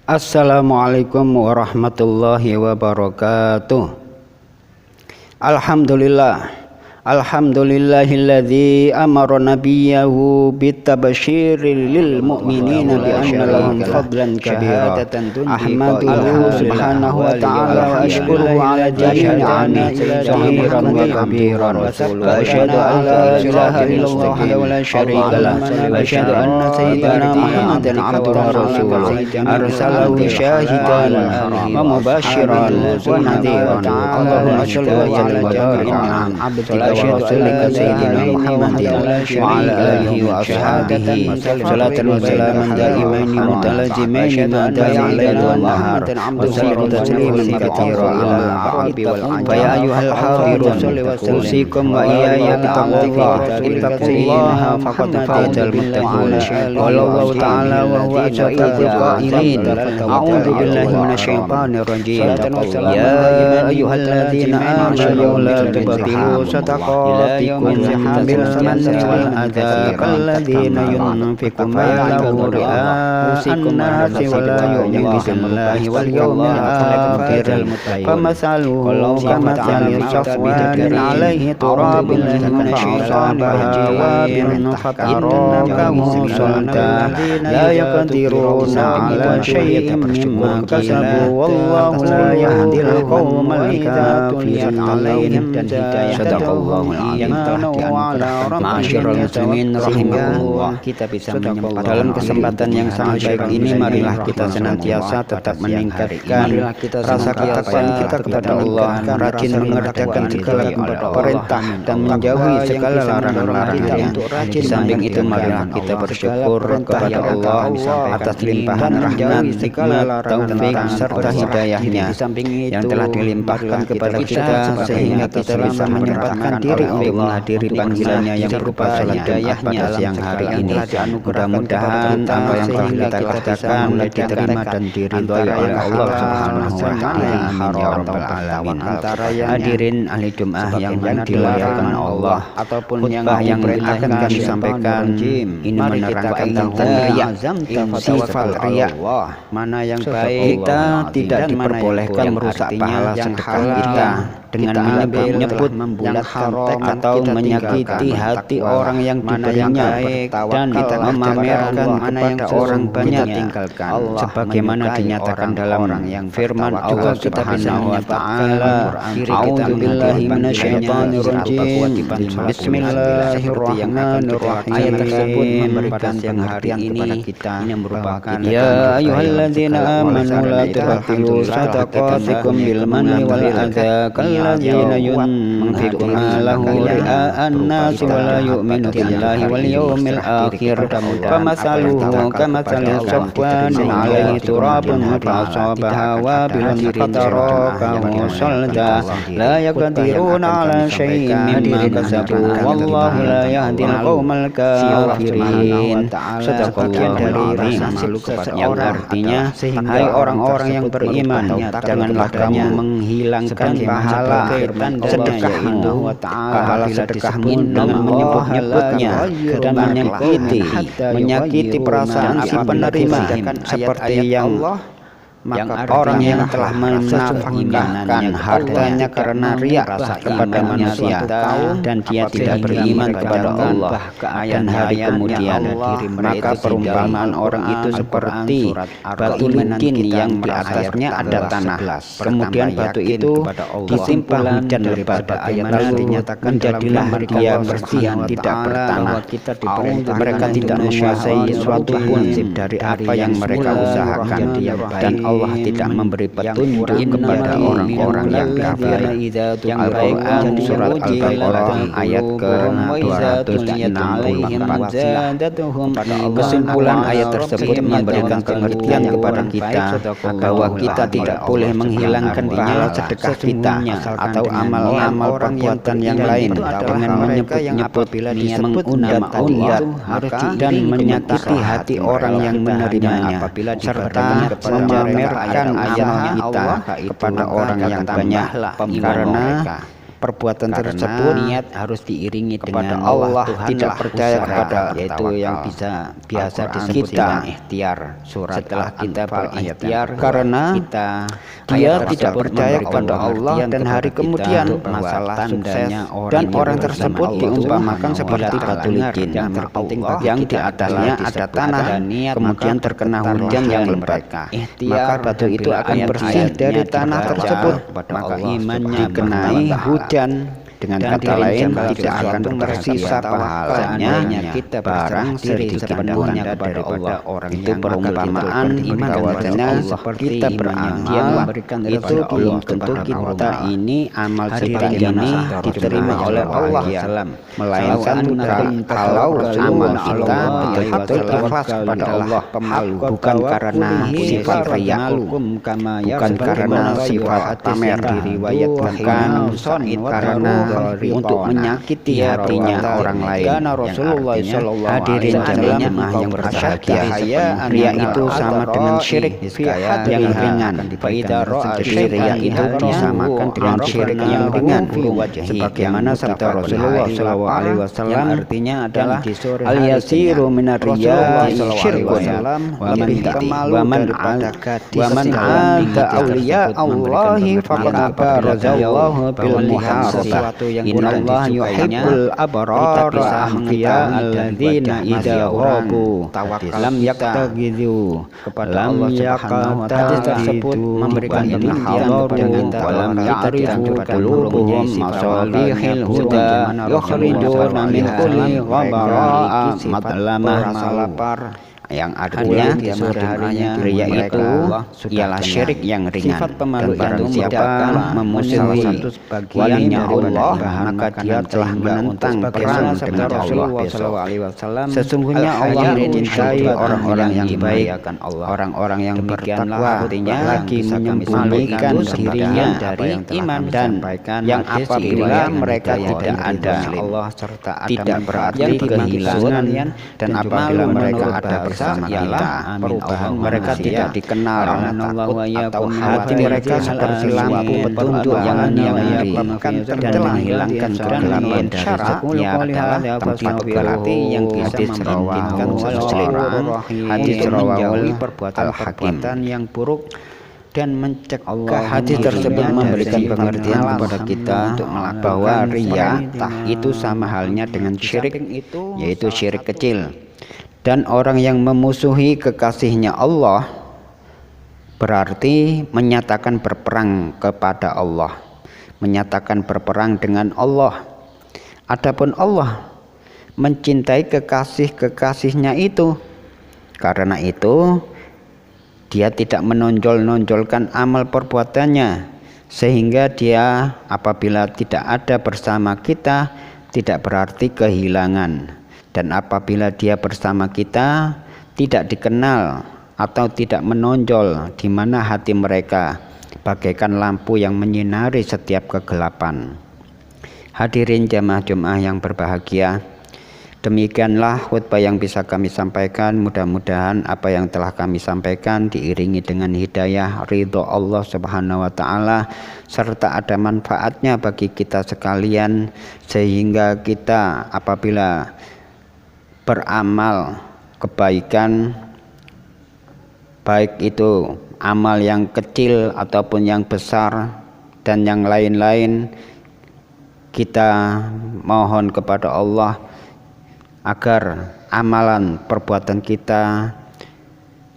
Assalamualaikum warahmatullahi wabarakatuh. Alhamdulillahilladzi amara nabiyahu bitabsyiri lil mu'minina bi anna lahum fadlan kabira. Ahmaduhu subhanahu wa ta'ala wa ashkuruhu ala jami'i ni'amihi zahiran wa kabiran. Wa asyhadu an la ilaha illallah wa la syarika lah. Wa asyhadu anna sayyidana Muhammadan abduhu wa rasuluh. Arsalahu syahidan wa mubasysyiran wa nadhiran. Allahumma shalli wa sallim wa barik ala abdika Rasulika Sayyidina Muhammadin wa ala alihi wa ashabihi salatan wa salaman daimaini mutalazimaini ma dama al-lail wa nahar wa sallim tasliman katsiran ila ba'di wal ajab. Ya ayyuhal hadirun usikum wa iyaya bittaqullaha faqad fazal muttaqun. Qala Allah ta'ala wa huwa asdaqul qailin a'udzu billahi minasyaitonir rajim. Ya ayyuhalladzina amanu la tubtilu sadaqatikum bil manni wal adza kalladzina yunfiquna amwalahum ria'an nasi wa la yu'minuna billahi wal yawmil akhir. Famasaluhu kamathali safwanin 'alaihi turabun fa'asabaha wabilun fatarakahu salda la yaqdiruna 'ala syai'in mimma kasabu wallahu la yahdil qaumal kafirin. Dan hidayah yang telah dianugerahkan. Ma'asyiral muslimin rahimakumullah. Kita bisa menyempatkan dalam kesempatan yang sangat baik ini, marilah kita senantiasa tetap meningkatkan rasa ketakwaan kita kepada Allah, rajin mengerjakan segala perintah dan menjauhi segala larangan-larangannya. Di samping itu, marilah kita bersyukur kepada Allah atas limpahan rahmat, nikmat, taufik serta hidayahnya yang telah dilimpahkan kepada kita, sehingga kita bisa menyempatkan diri untuk menghadiri panggilannya yang berupa salat Jumat pada siang hari ini. Mudah-mudahan apa yang telah kita katakan diterima dan diridhoi oleh Allah Subhanahu wa Ta'ala. Ya Rabbal Alamin. Hadirin ahli Jumat yang dimuliakan Allah, khutbah yang akan kami sampaikan ini menerangkan tentang riya, sifat riya mana yang baik. Kita tidak diperbolehkan merusak pahala sedekah kita dengan menyebut yang haram atau menyakiti hati orang yang diberinya dan memamerkan kepada orang banyak, sebagaimana dinyatakan dalam firman Allah Subhanahu wa Ta'ala. A'udzu billahi minasyaitonir rajim. Bismillahirrahmanirrahim. Ayat tersebut memberikan pengertian kepada kita yang merupakan ya ayyuhalladzina amanu la tubtilu sadaqatikum bil manni wal adza kalladzina yunfiquna lahu ria'an nasi wa la yu'minu billahi wal yawmil akhir. Famasaluhu kamathali safwanin 'alaihi turabun fa'asabaha wabilun fatarakahu salda la yaqdiruna 'ala syai'in mimma kasabu wallahu la yahdil qaumal kafirin. Sedekah dari rasa malu kepada yang artinya, hai orang-orang yang beriman, janganlah kamu menghilangkan pahala sedekahmu, pahala sedekahmu dengan menyebut-nyebutnya dan menyakiti perasaan si penerima, seperti yang orang yang telah menafkahkan hartanya karena riya kepada manusia dan dia tidak beriman kepada Allah dan hari kemudian, maka perumpamaan orang itu seperti batu licin yang di atasnya ada tanah, kemudian batu itu ditimpa hujan lebat, lalu menjadilah dia bersih tidak bertanah. Mereka tidak menguasai sesuatu pun dari apa yang mereka usahakan, dan Allah tidak memberi petunjuk kepada orang-orang yang kafir. Al-Quran surat Al-Baqarah ayat ke-264. Kesimpulan ayat tersebut memberikan pengertian kepada kita bahwa kita tidak boleh menghilangkan pahala sedekah kita atau amal-amal perbuatan yang lain dengan menyebut-nyebut, mengundang-undang dan menyakiti hati orang yang menerimanya, serta memamerkan amal kita kepada orang yang banyak, karena perbuatan tersebut niat harus diiringi dengan Allah tidak percaya kepada, yaitu yang biasa disebut dengan ikhtiar. Setelah kita berikhtiar karena dia tidak percaya kepada Allah dan hari kemudian masalah sukses dan orang tersebut diumpamakan seperti batu licin yang di atasnya ada tanah kemudian terkena hujan yang lebat, maka batu itu akan bersih dari tanah tersebut. Maka imannya dikenai hujan, dengan kata lain tidak akan tersisa pahalanya kita barang sedikit pun daripada orang itu. Perumpamaan bahwasanya kita beramal itu belum tentu kita ini amal kita ini diterima oleh Allah, melainkan kalau amal kita betul-betul ikhlas kepada Allah, bukan karena sifat riya, bukan karena sifat pamer, bukan karena untuk menyakiti hatinya orang lain. Hadirin jemaah yang berbahagia, riya itu sama dengan syirik yang ringan. Jadi riya itu disamakan dengan syirik yang ringan, sebagaimana sabda Rasulullah SAW, artinya adalah al-yasiru minar riya syirkun wa man a'ta awliya Allahi faqad barazallahu bil muhasabah. Innallaha yuhibbul abrara ahqiya alladzina idza ghabu lam yaqtagidu kepada Allah Subhanahu wa ta'ala. Tersebut memberikan pengertian kepada walam ya'rifu qulubuhum masalihil huda yukhrijuna min kulli ghabara madlamah salapar, yang artinya riya itu ialah syirik yang ringan. Dan barang siapa memusuhi walinya Allah, maka dia telah menentang perang dengan Allah. Sesungguhnya Allah mencintai orang-orang yang baik, orang-orang yang bertakwa, lagi menyembunyikan dirinya dari iman, dan yang apabila mereka tidak ada Allah serta tidak berarti kehilangan, dan apabila mereka ada bersama kita, perubahan mereka tidak dikenal, atau hati mereka seperti lampu petunjuk yang menyinari dan menghilangkan kegelapan. Syaratnya adalah tempat berarti yang bisa membimbingkan seseorang hadis menjauhi perbuatan-perbuatan yang buruk dan mencegah. Hadis tersebut memberikan pengertian kepada kita bahwa riya itu sama halnya dengan syirik, yaitu syirik kecil. Dan orang yang memusuhi kekasihnya Allah berarti menyatakan berperang kepada Allah, menyatakan berperang dengan Allah. Adapun Allah mencintai kekasih-kekasihnya itu, karena itu dia tidak menonjol-nonjolkan amal perbuatannya, sehingga dia apabila tidak ada bersama kita tidak berarti kehilangan. Dan apabila dia bersama kita tidak dikenal atau tidak menonjol, di mana hati mereka bagaikan lampu yang menyinari setiap kegelapan. Hadirin jamaah Jumat yang berbahagia, demikianlah khutbah yang bisa kami sampaikan. Mudah-mudahan apa yang telah kami sampaikan diiringi dengan hidayah ridho Allah Subhanahu wa ta'ala, serta ada manfaatnya bagi kita sekalian, sehingga kita apabila beramal kebaikan, baik itu amal yang kecil ataupun yang besar dan yang lain-lain, kita mohon kepada Allah agar amalan perbuatan kita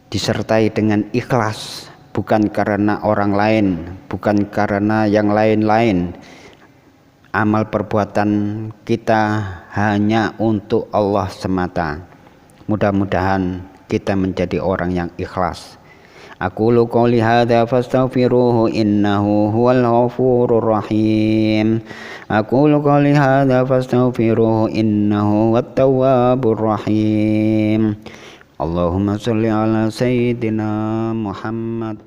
disertai dengan ikhlas, bukan karena orang lain, bukan karena yang lain-lain. Amal perbuatan kita hanya untuk Allah semata. Mudah-mudahan kita menjadi orang yang ikhlas. Aqulu qouli hadza fastaghfiruhu innahu huwal ghafurur rahim. Aqulu qouli hadza fastaghfiruhu innahu wat tawwabur rahim. Allahumma shalli ala sayyidina Muhammad.